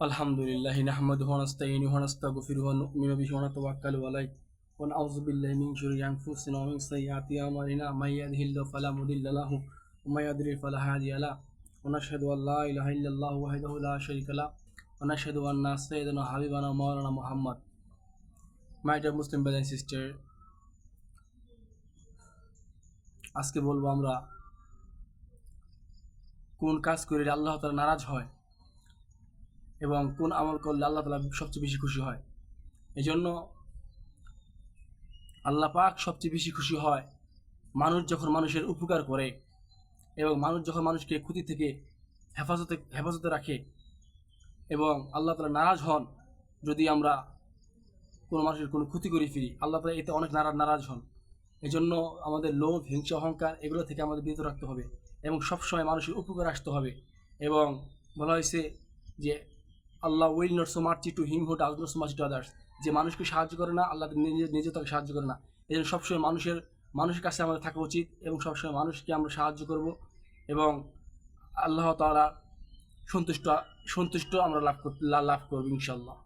আলহামদুলিল্লাহি নাহমাদুহু ওয়া নাস্তাঈনুহু ওয়া নাস্তাগফিরুহু ওয়া নু'মিনু বিহি ওয়া নাতাওয়াক্কালু আলাইহি ওয়া নাউযু বিল্লাহি মিন শুরুরি আনফুসিনা ওয়া মিন সাইয়্যাতি আ'মালিনা মান ইয়াহদিহিল্লাহু ফালা মুদিল্লা লাহু ওয়া মান ইউদ্লিল ফালা হাদিয়া লাহু ওয়া নাশহাদু আল লা ইলাহা ইল্লাল্লাহু ওয়াহদাহু লা শারীকা লাহু ওয়া নাশহাদু আন্না সাইয়্যিদানা ওয়া হাবিবানা ওয়া মাওলানা Muhammad. My dear Muslim brother and sister, আজকে বলবো আমরা কোন কাজ করলে আল্লাহ তাআলা নারাজ হয় এবং কোন আমল করলে আল্লাহ তাআলা সবচেয়ে বেশি খুশি হয়। এজন্য আল্লাহ পাক সবচেয়ে বেশি খুশি হয় মানুষ যখন মানুষের উপকার করে এবং মানুষ যখন মানুষকে ক্ষতি থেকে হেফাজতে রাখে। এবং আল্লাহ তাআলা নারাজ হন যদি আমরা কোনো মানুষের কোনো ক্ষতি করে ফিরি। আল্লাহ তাআলা এতে অনেক নারাজ হন। এজন্য আমাদের লোভ, হিংসা, অহংকার এগুলো থেকে আমাদের বিরত রাখতে হবে এবং সবসময় মানুষের উপকার আসতে হবে। এবং বলা হয়েছে যে Allah will not show mercy to him who does not show mercy to others. যে মানুষকে সাহায্য করে না, আল্লাহ নিজে তাকে সাহায্য করে না। এই জন্য সবসময় মানুষের কাছে আমাদের থাকা উচিত এবং সবসময় মানুষকে আমরা সাহায্য করব এবং আল্লাহ তাআলা সন্তুষ্ট আমরা লাভ করব ইনশাআল্লাহ।